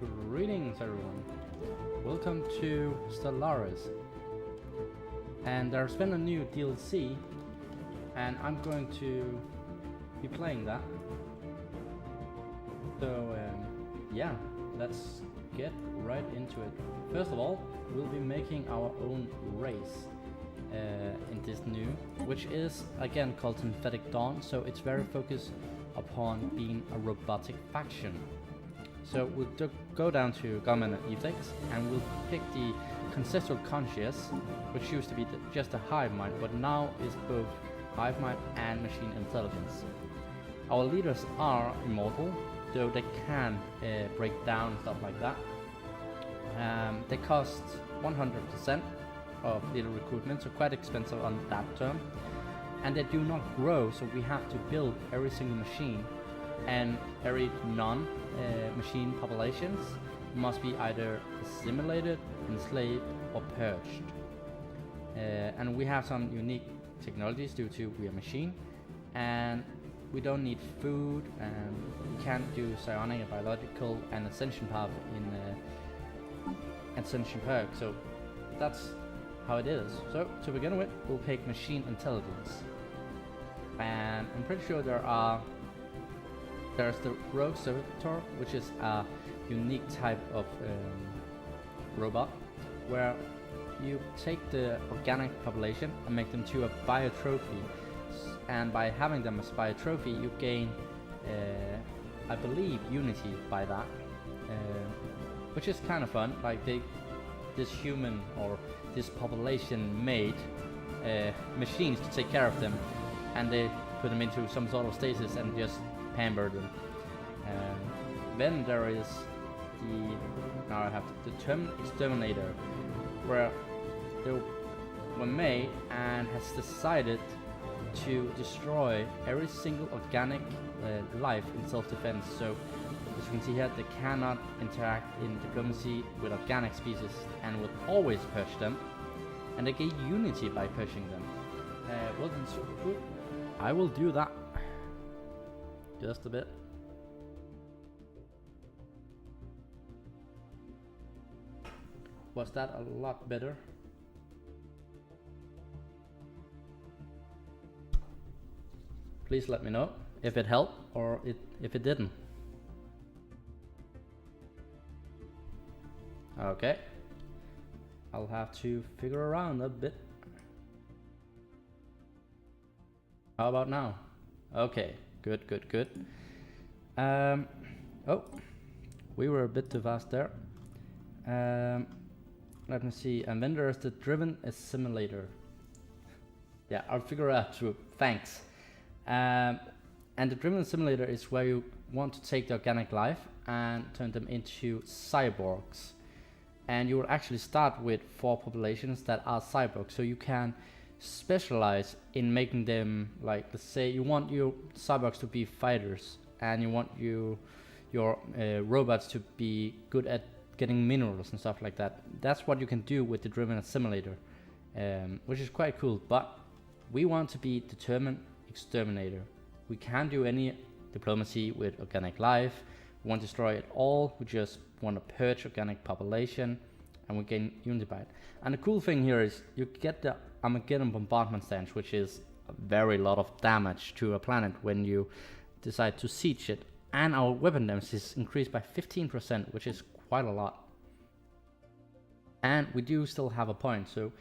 Greetings everyone, welcome to Stellaris, and there's been a new DLC and I'm going to be playing that. So yeah, let's get right into it. First of all, we'll be making our own race in this new, which is again called Synthetic Dawn, so it's very focused upon being a robotic faction. So we'll go down to Government Ethics and we'll pick the Conceptual Conscious, which used to be just a hive mind, but now is both hive mind and machine intelligence. Our leaders are immortal, though they can break down and stuff like that. They cost 100% of little recruitment, so quite expensive on that term. And they do not grow, so we have to build every single machine, and every non-machine populations must be either assimilated, enslaved, or purged. And we have some unique technologies due to we are machine, and we don't need food, and we can't do psionic and biological and ascension path in ascension perk. So that's how it is. So to begin with, we'll pick machine intelligence, and I'm pretty sure there's the Rogue Servitor, which is a unique type of robot, where you take the organic population and make them to a biotrophy, and by having them as biotrophy you gain, I believe, unity by that, which is kind of fun. Like this human or this population made machines to take care of them, and they put them into some sort of stasis and just pamper them. Then there is now I have the term Exterminator, where they were made and has decided to destroy every single organic life in self-defense. So as you can see here, they cannot interact in diplomacy with organic species and will always purge them, and they get unity by purging them. Well done, super good. I will do that. Just a bit. Was that a lot better? Please let me know if it helped or if it didn't. Okay. I'll have to figure around a bit. How about now? Okay. Good. Oh, we were a bit too fast there. Let me see. And then there's the driven assimilator. Yeah, I'll figure it out too. Thanks. And the driven assimilator is where you want to take the organic life and turn them into cyborgs. And you will actually start with 4 populations that are cyborgs, so you can specialize in making them, like, let's say you want your cyborgs to be fighters, and you want your robots to be good at getting minerals and stuff like that. That's what you can do with the driven assimilator, which is quite cool. But we want to be determined exterminator. We can't do any diplomacy with organic life. We want to destroy it all. We just want to purge organic population, and we gain unity by it. And the cool thing here is you get the Armageddon bombardment stance, which is a very lot of damage to a planet when you decide to siege it, and our weapon damage is increased by 15%, which is quite a lot. And we do still have a point, so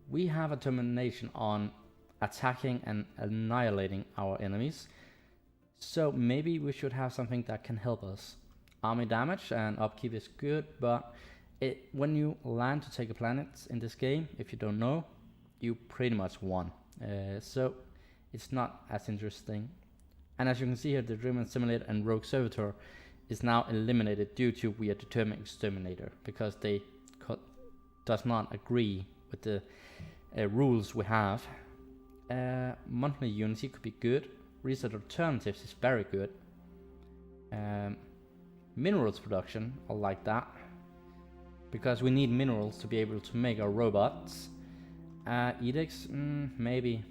we have a determination on attacking and annihilating our enemies. So maybe we should have something that can help us. Army damage and upkeep is good, but when you land to take a planet in this game, if you don't know, you pretty much won. So it's not as interesting. And as you can see here, the Driven Assimilator and Rogue Servitor is now eliminated due to we are determined exterminator, because they does not agree with the rules we have. Monthly unity could be good. Research alternatives is very good. Minerals production, I like that, because we need minerals to be able to make our robots. Edicts, maybe.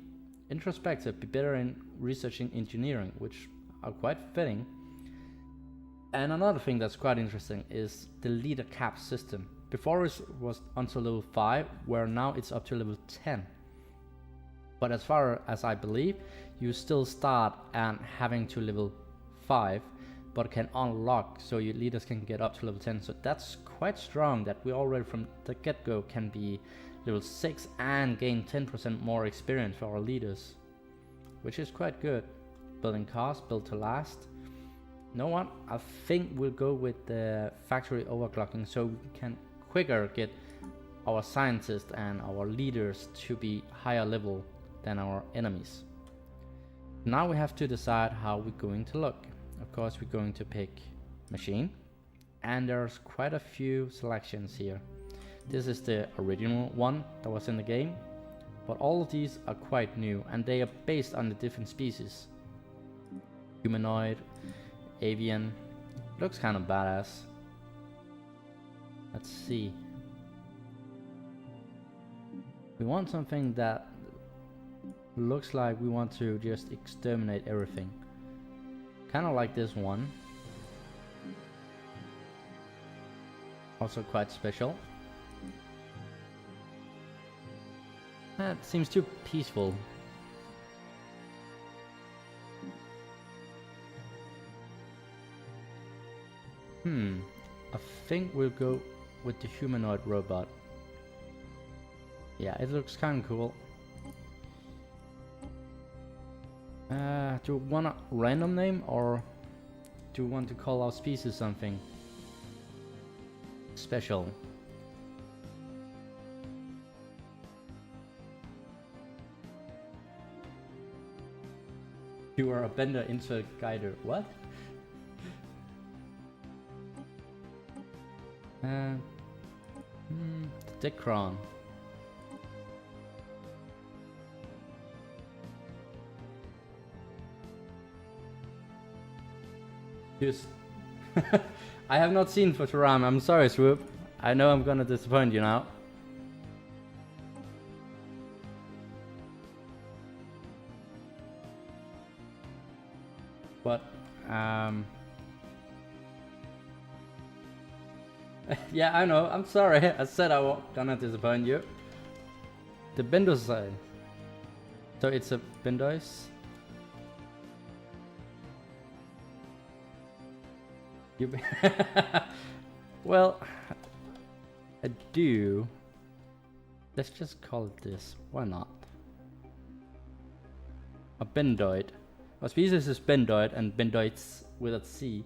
Introspective, be better in researching engineering, which are quite fitting. And another thing that's quite interesting is the leader cap system. Before it was until level 5, where now it's up to level 10. But as far as I believe, you still start and having to level 5, but can unlock so your leaders can get up to level 10. So that's quite strong that we already from the get-go can be level 6 and gain 10% more experience for our leaders, which is quite good. Building cars, built to last. You know what? I think we'll go with the factory overclocking so we can quicker get our scientists and our leaders to be higher level than our enemies. Now we have to decide how we're going to look. Of course, we're going to pick machine, and there's quite a few selections here. This is the original one that was in the game, but all of these are quite new and they are based on the different species. Humanoid, avian, looks kind of badass. Let's see. We want something that looks like we want to just exterminate everything. Kind of like this one. Also quite special. That seems too peaceful. I think we'll go with the humanoid robot. Yeah, it looks kind of cool. Do you want a random name or do you want to call our species something special? You are a bender into a guider. What? Dicron. Just I have not seen Futurama. I'm sorry, Swoop. I know I'm gonna disappoint you now. But yeah, I know. I'm sorry. I said I was gonna disappoint you. The Bendoicide. So it's a Bendois. You well, I do. Let's just call it this. Why not? A Bendoid. Our species is Bendoid and Bendoids with a C.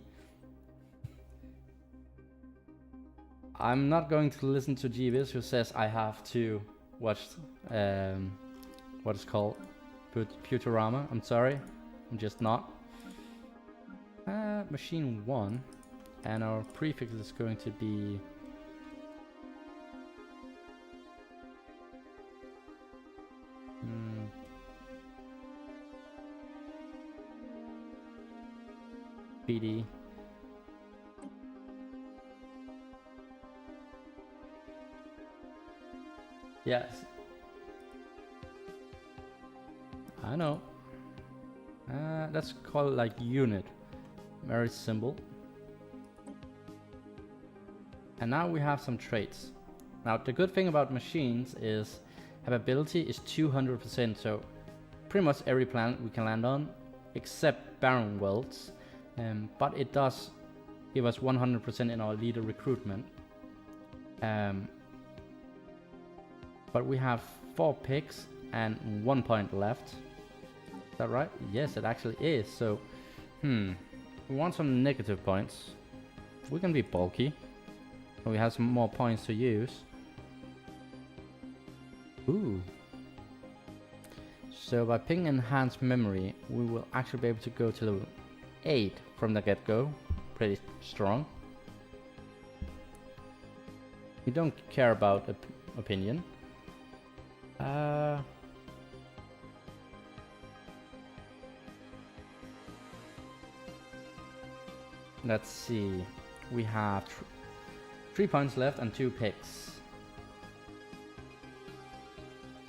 I'm not going to listen to Jeeves who says I have to watch what is called Futurama. I'm sorry, I'm just not. Machine 1, and our prefix is going to be BD. Yes, I know. Let's call it like unit. Very simple. And now we have some traits. Now the good thing about machines is habitability is 200%, so pretty much every planet we can land on except barren worlds. But it does give us 100% in our leader recruitment. But we have 4 picks and 1 point left. Is that right? Yes, it actually is. So, we want some negative points. We can be bulky. We have some more points to use. Ooh. So by picking enhanced memory, we will actually be able to go to level 8 from the get-go. Pretty strong. We don't care about opinion. Let's see. We have 3 points left and 2 picks.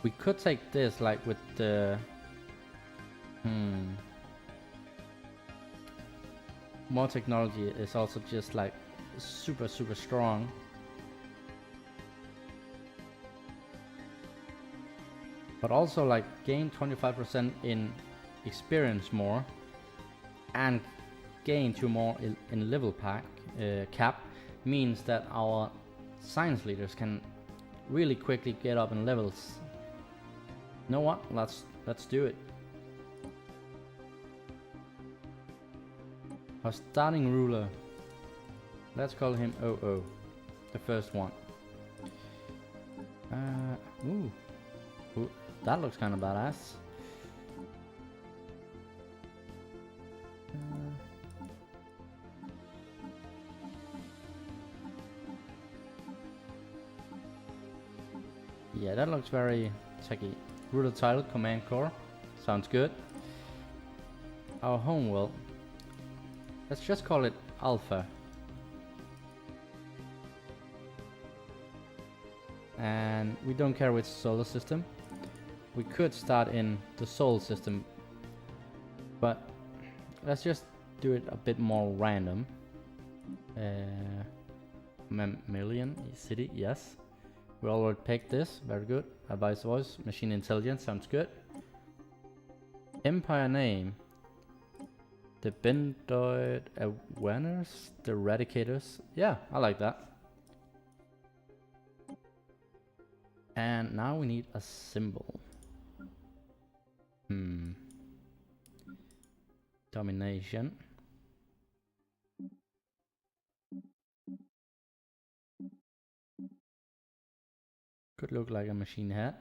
We could take this like with the more technology is also just like super strong. But also like gain 25% in experience more and gain 2 more in level cap means that our science leaders can really quickly get up in levels. You know what? Let's do it. Our starting ruler. Let's call him OO, the first one. Ooh, that looks kind of badass. Yeah, that looks very techy. Ruler title, Command Core. Sounds good. Our home world. Let's just call it Alpha. And we don't care which solar system. We could start in the Sol system, but let's just do it a bit more random. Mammalian city, yes. We already picked this, very good. Advice voice, machine intelligence, sounds good. Empire name. The Bendoid Awareness, the Eradicators. Yeah, I like that. And now we need a symbol. Domination. Could look like a machine head.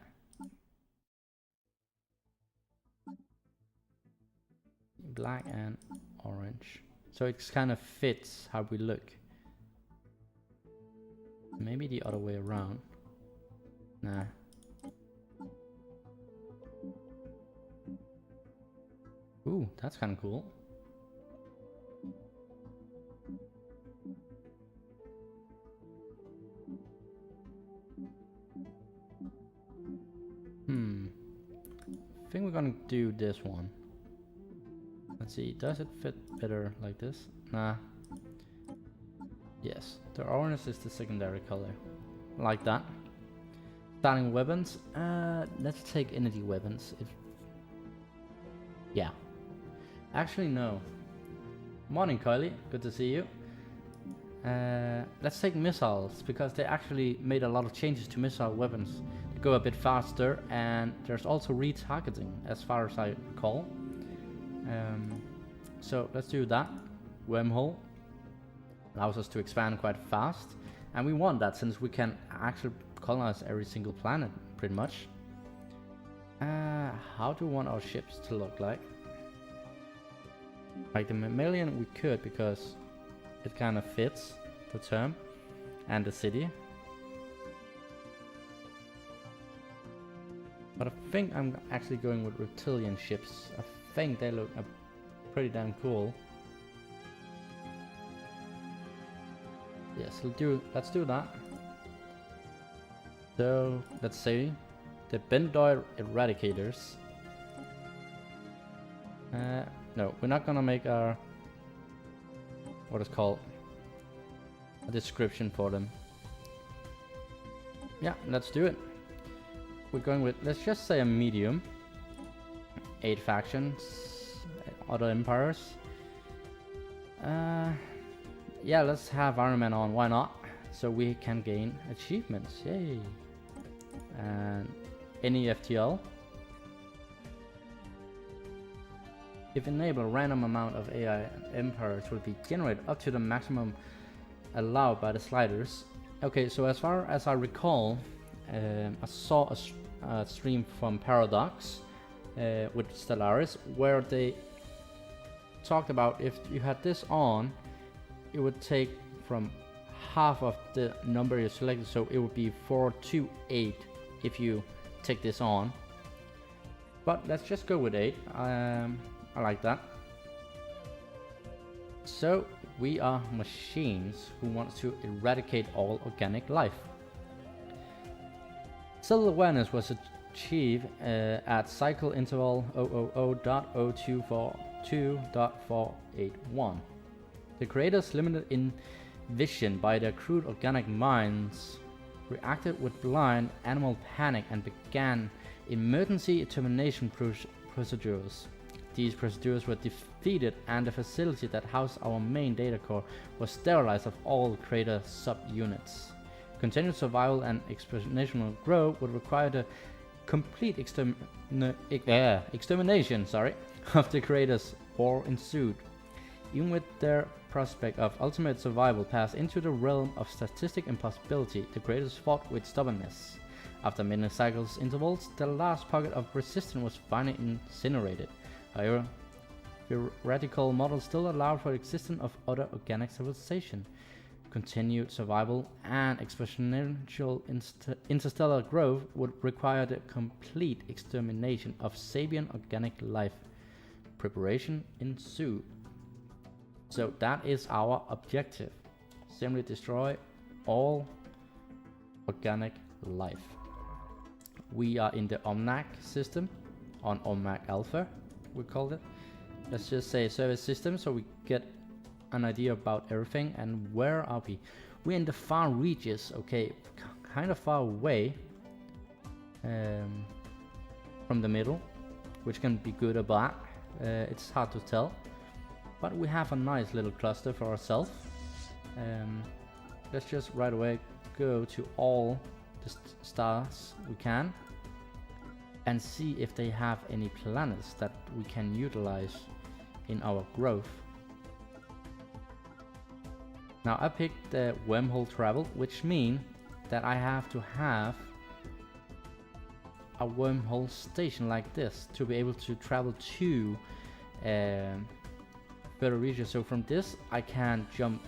Black and orange. So it kind of fits how we look. Maybe the other way around. Nah. Ooh, that's kind of cool. I think we're gonna do this one. Let's see, does it fit better like this? Nah. Yes, the orange is the secondary color. Like that. Starting weapons. Let's take energy weapons. Yeah. Actually, no. Morning, Kylie. Good to see you. Let's take missiles, because they actually made a lot of changes to missile weapons. They go a bit faster, and there's also retargeting, as far as I recall. So let's do that. Wormhole allows us to expand quite fast, and we want that since we can actually colonize every single planet, pretty much. How do we want our ships to look like? Like the mammalian we could, because it kind of fits the term and the city. But I think I'm actually going with reptilian ships. I think they look pretty damn cool. Yes, let's do that. So let's say the Bendoid Eradicators. No, we're not gonna make our what is called a description for them. Yeah, let's do it. We're going with, let's just say a medium. 8 factions, other empires. Yeah, let's have Iron Man on, why not? So we can gain achievements, yay. And any FTL. If enabled, a random amount of AI empires will be generated up to the maximum allowed by the sliders. Okay, so as far as I recall, I saw a stream from Paradox with Stellaris where they talked about if you had this on, it would take from half of the number you selected, so it would be 4 to 8 if you take this on. But let's just go with 8. I like that. So we are machines who want to eradicate all organic life. Cell awareness was achieved at cycle interval 000.0242.481. The creators, limited in vision by their crude organic minds, reacted with blind animal panic and began emergency termination procedures. These procedures were defeated, and the facility that housed our main data core was sterilized of all crater subunits. Continued survival and exponential growth would require the complete extermination of the creators. War ensued. Even with their prospect of ultimate survival passed into the realm of statistic impossibility, the creators fought with stubbornness. After many cycles intervals, the last pocket of resistance was finally incinerated. However, theoretical models still allowed for the existence of other organic civilization. Continued survival and exponential interstellar growth would require the complete extermination of sapient organic life. Preparation ensued. So that is our objective. Simply destroy all organic life. We are in the OMNAC system, on OMNAC Alpha, we called it. Let's just say service system so we get an idea about everything. And where are we? We're in the far reaches, okay, kind of far away from the middle, which can be good or bad. It's hard to tell, but we have a nice little cluster for ourselves. Let's just right away go to all the stars we can and see if they have any planets that we can utilize in our growth. Now I picked the wormhole travel, which means that I have to have a wormhole station like this to be able to travel to further regions. So from this I can jump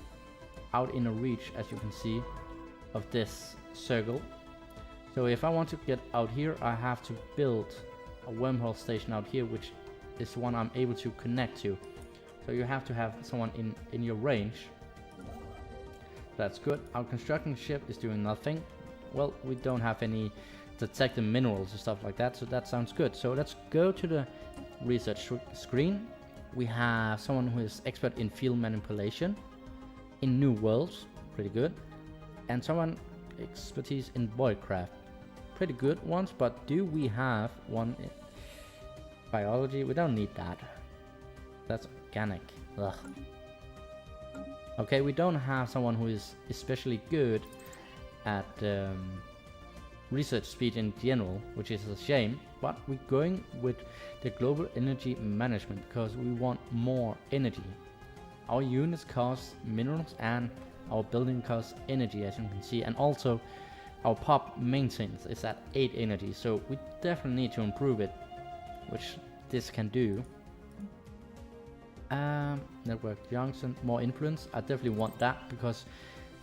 out in a reach, as you can see, of this circle. So if I want to get out here, I have to build a wormhole station out here, which is one I'm able to connect to. So you have to have someone in your range. That's good. Our construction ship is doing nothing. Well, we don't have any detected minerals and stuff like that, so that sounds good. So let's go to the research screen. We have someone who is expert in field manipulation, in new worlds, pretty good, and someone expertise in voidcraft, pretty good ones. But do we have one in biology? We don't need that. That's organic. Ugh. Okay, we don't have someone who is especially good at research speed in general, which is a shame, but we're going with the global energy management because we want more energy. Our units cost minerals and our building costs energy, as you can see, and also our pop maintenance is at 8 energy, so we definitely need to improve it, which this can do. Network junction, more influence. I definitely want that because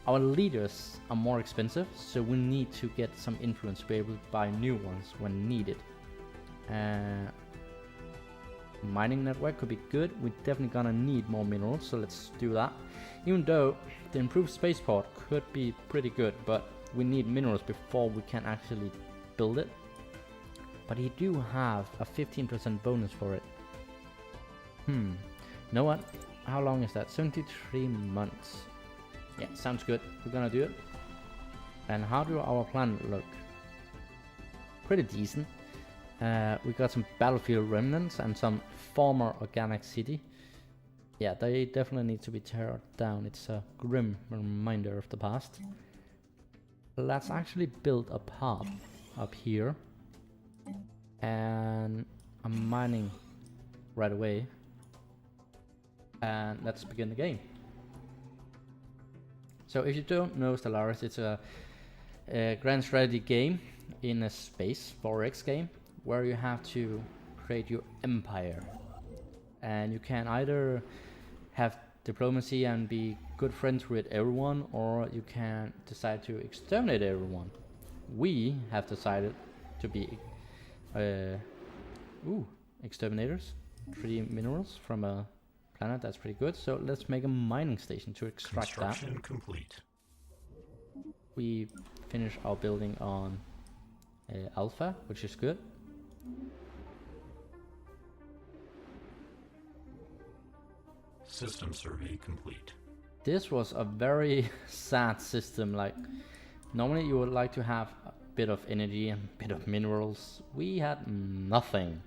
our leaders are more expensive, so we need to get some influence to be able to buy new ones when needed. Mining network could be good. We're definitely gonna need more minerals, so let's do that. Even though the improved spaceport could be pretty good, but we need minerals before we can actually build it. But you do have a 15% bonus for it. You know what? How long is that? 73 months. Yeah, sounds good. We're gonna do it. And how do our planet look? Pretty decent. We got some battlefield remnants and some former organic city. Yeah, they definitely need to be teared down. It's a grim reminder of the past. Let's actually build a path up here. And I'm mining right away. And let's begin the game. So if you don't know Stellaris, it's a grand strategy game in a space 4X game where you have to create your empire, and you can either have diplomacy and be good friends with everyone, or you can decide to exterminate everyone. We have decided to be exterminators. 3 minerals from a planet, that's pretty good. So let's make a mining station to extract that. Construction complete. We finish our building on Alpha, which is good. System survey complete. This was a very sad system. Like, normally you would like to have a bit of energy and a bit of minerals. We had nothing.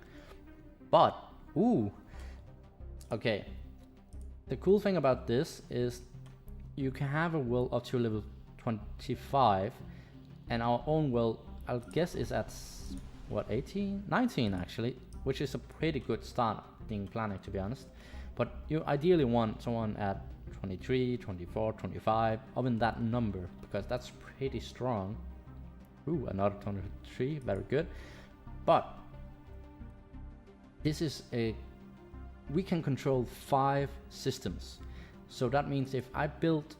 But, ooh. Okay. The cool thing about this is you can have a world up to level 25, and our own world, I guess, is at what, 18? 19 actually, which is a pretty good starting planet, to be honest. But you ideally want someone at 23, 24, 25, up in that number, because that's pretty strong. Ooh, another 23, very good. But this is we can control 5 systems. So that means if I build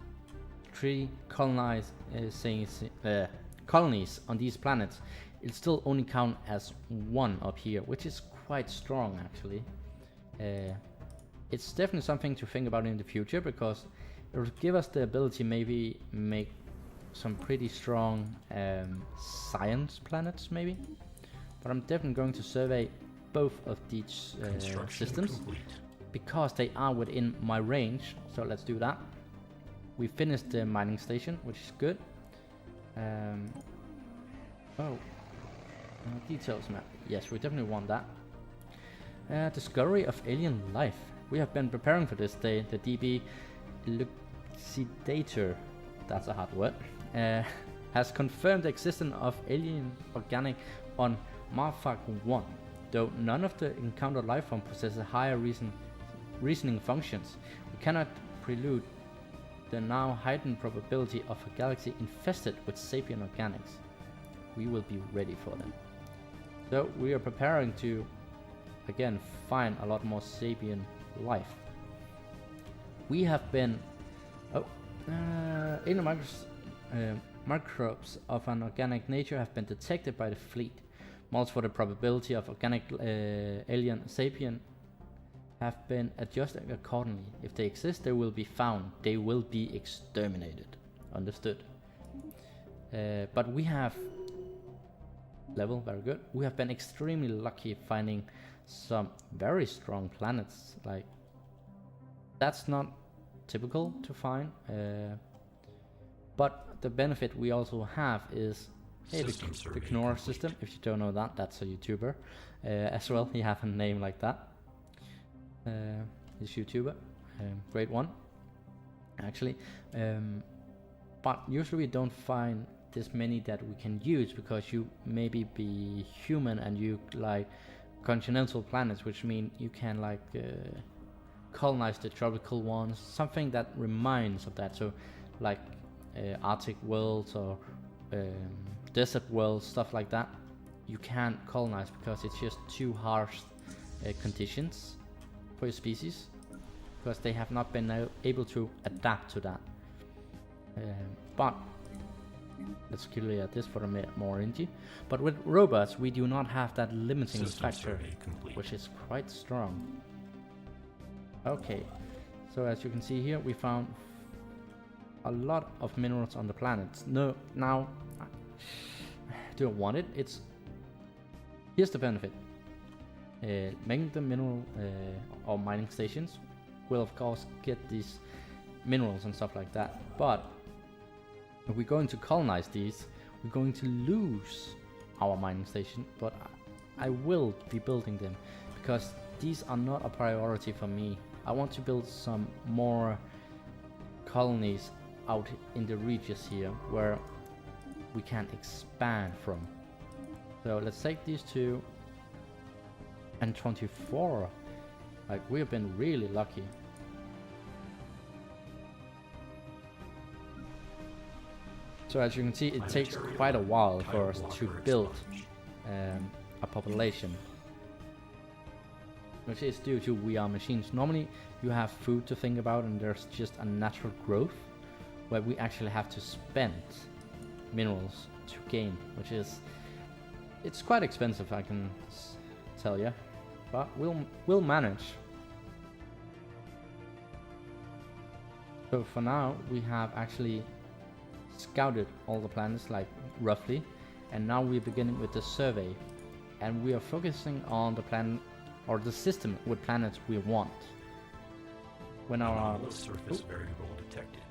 3 colonies on these planets, it still only count as 1 up here, which is quite strong actually. It's definitely something to think about in the future, because it will give us the ability maybe make some pretty strong science planets maybe. But I'm definitely going to survey both of these systems because they are within my range. So let's do that. We finished the mining station, which is good. Details map. Yes, we definitely want that. Discovery of alien life. We have been preparing for this day. The DB Elucidator, that's a hard word, has confirmed the existence of alien organic on Marfak 1. Though none of the encountered life form possesses higher reasoning functions, we cannot prelude the now heightened probability of a galaxy infested with sapient organics. We will be ready for them. So we are preparing to again find a lot more sapient life. We have been alien microbes of an organic nature have been detected by the fleet. Models for the probability of organic alien sapient have been adjusted accordingly. If they exist, they will be found. They will be exterminated. Understood. But we have level, very good. We have been extremely lucky finding some very strong planets. Like, that's not typical to find. But the benefit we also have is the Knorr system. If you don't know that, that's a YouTuber as well. He has a name like that. He's YouTuber, great one actually. But usually we don't find this many that we can use, because you maybe be human and you like continental planets, which mean you can like colonize the tropical ones, something that reminds of that. So like Arctic worlds or desert worlds, stuff like that, you can't colonize because it's just too harsh conditions for your species, because they have not been able to adapt to that. But let's clear this for more energy. But with robots, we do not have that limiting factor, which is quite strong. Okay, so as you can see here, we found a lot of minerals on the planet. No, now do I want it? Here's the benefit. Making the mineral or mining stations will of course get these minerals and stuff like that. But if we're going to colonize these, we're going to lose our mining station. But I will be building them, because these are not a priority for me. I want to build some more colonies out in the regions here where we can expand from. So let's take these two. And 24, like, we have been really lucky. So as you can see, it takes quite a while for us to build a population, which is due to we are machines. Normally you have food to think about, and there's just a natural growth where we actually have to spend minerals to gain, which is, it's quite expensive, I can tell you, but we'll manage. So for now we have actually scouted all the planets, like roughly, and now we're beginning with the survey, and we are focusing on the planet or the system with planets we want. When our detected.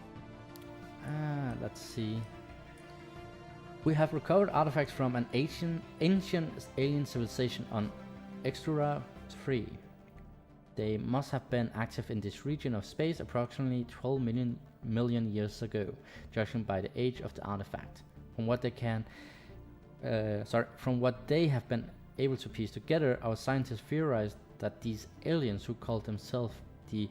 Let's see. We have recovered artifacts from an ancient alien civilization on Extura 3. They must have been active in this region of space approximately 12 million years ago, judging by the age of the artifact. From what they have been able to piece together, our scientists theorized that these aliens, who called themselves the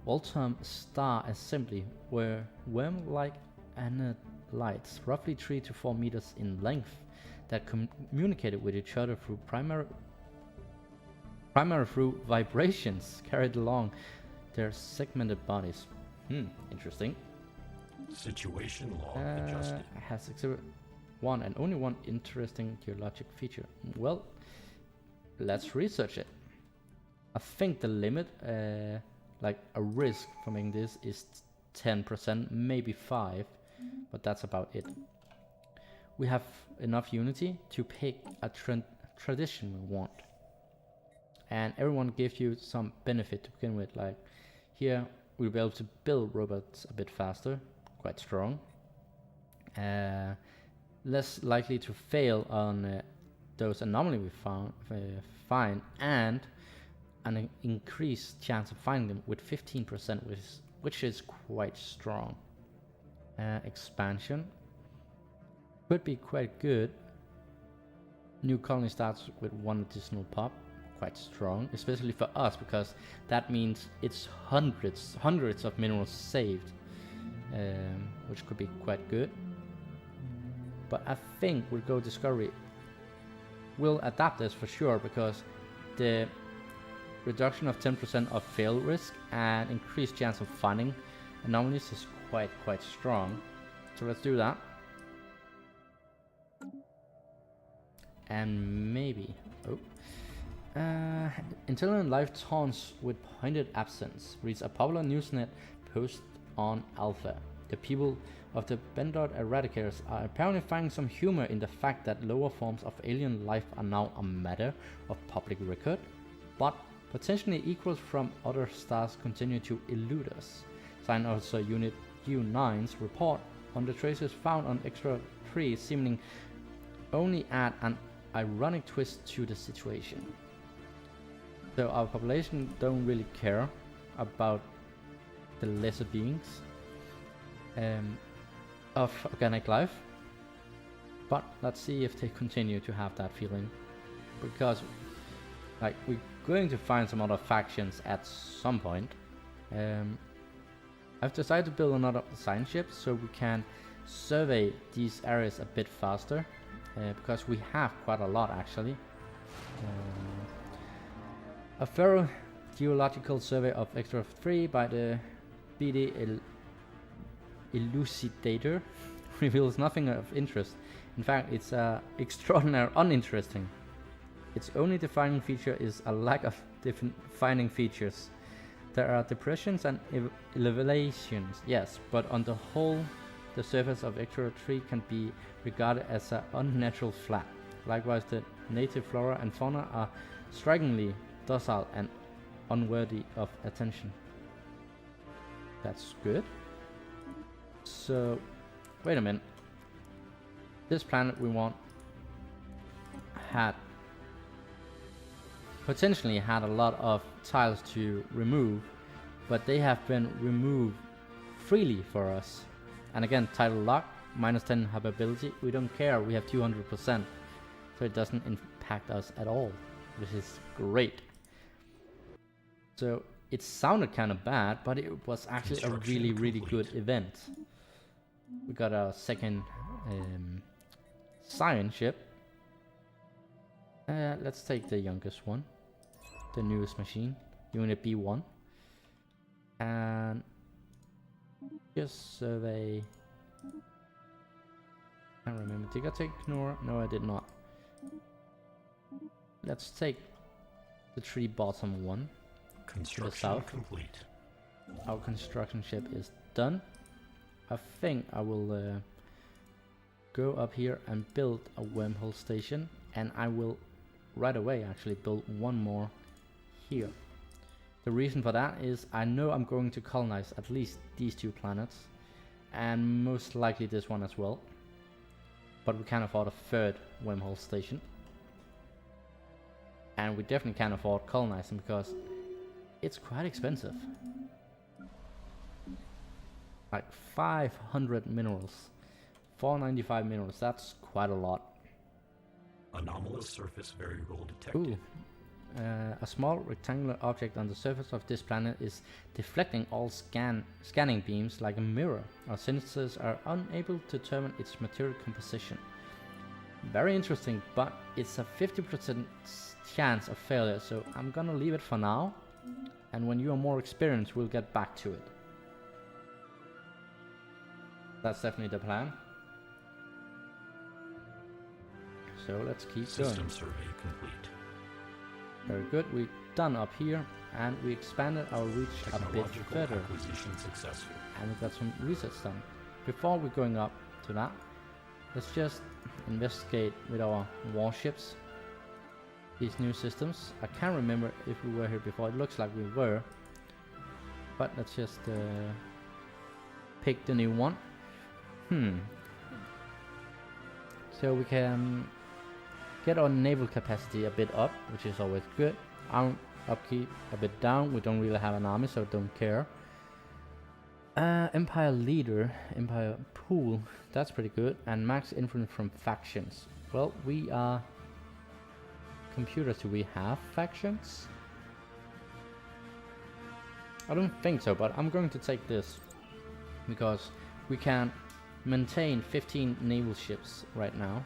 Voltum Star Assembly, were worm-like annelites, roughly 3 to 4 meters in length, that communicated with each other through primary through vibrations carried along their segmented bodies. Interesting. Situation log adjusted. Has exhibited one and only one interesting geologic feature. Well, let's research it. I think the limit, like a risk for making this, is 10%, maybe 5%, but that's about it. We have enough unity to pick a tradition we want. And everyone gives you some benefit to begin with. Like here, we'll be able to build robots a bit faster, quite strong. Less likely to fail on those anomalies we find, and an increased chance of finding them with 15%, which is quite strong. Expansion could be quite good. New colony starts with 1 additional pop, quite strong, especially for us, because that means it's hundreds of minerals saved, which could be quite good. But I think we'll go Discovery. We'll adapt this for sure, because the reduction of 10% of fail risk and increased chance of finding anomalies is quite strong. So let's do that. And maybe intelligent life taunts with pointed absence reads a popular Newsnet post on Alpha. The people of the Bendor Eradicators are apparently finding some humor in the fact that lower forms of alien life are now a matter of public record, but potentially equals from other stars continue to elude us. Sign also Unit U9's report on the traces found on Extra 3 seemingly only add an ironic twist to the situation. So our population don't really care about the lesser beings of organic life, but let's see if they continue to have that feeling, because like we're going to find some other factions at some point. I've decided to build another science ship so we can survey these areas a bit faster, because we have quite a lot actually. A thorough geological survey of Extra 3 by the BD Elucidator reveals nothing of interest. In fact, it's extraordinarily uninteresting. Its only defining feature is a lack of defining features. There are depressions and elevations, yes, but on the whole, the surface of Extra 3 can be regarded as an unnatural flat. Likewise, the native flora and fauna are strikingly docile and unworthy of attention. That's good. So, wait a minute. This planet we want potentially had a lot of tiles to remove, but they have been removed freely for us. And again, title lock, -10 habitability, we don't care, we have 200%, so it doesn't impact us at all, which is great. So it sounded kind of bad, but it was actually a really good event. We got our second science ship. Let's take the youngest one, the newest machine, Unit B1, and just survey. I can't remember. Did I take Knorr? No, I did not. Let's take the tree bottom one. Construction to the south. Complete. Our construction ship is done. I think I will go up here and build a wormhole station, and I will right away actually build one more here. The reason for that is I know I'm going to colonize at least these 2 planets, and most likely this one as well. But we can't afford a 3rd wormhole station. And we definitely can't afford colonizing because it's quite expensive. Like 500 minerals. 495 minerals, that's quite a lot. Anomalous surface variable detected. Ooh. A small rectangular object on the surface of this planet is deflecting all scanning beams like a mirror. Our sensors are unable to determine its material composition. Very interesting, but it's a 50% chance of failure, so I'm gonna leave it for now. And when you are more experienced, we'll get back to it. That's definitely the plan. So let's keep going. System survey complete. Very good, we're done up here, and we expanded our reach a bit further. Acquisition successful. And we got some research done. Before we're going up to that, let's just investigate with our warships these new systems. I can't remember if we were here before. It looks like we were, but let's just pick the new one. So we can get our naval capacity a bit up, which is always good. Arm upkeep a bit down. We don't really have an army, so don't care. Empire leader, empire pool, that's pretty good. And max influence from factions. Well, we are computers. Do we have factions? I don't think so, but I'm going to take this because we can maintain 15 naval ships right now,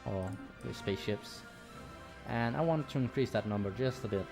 or spaceships, and I want to increase that number just a bit.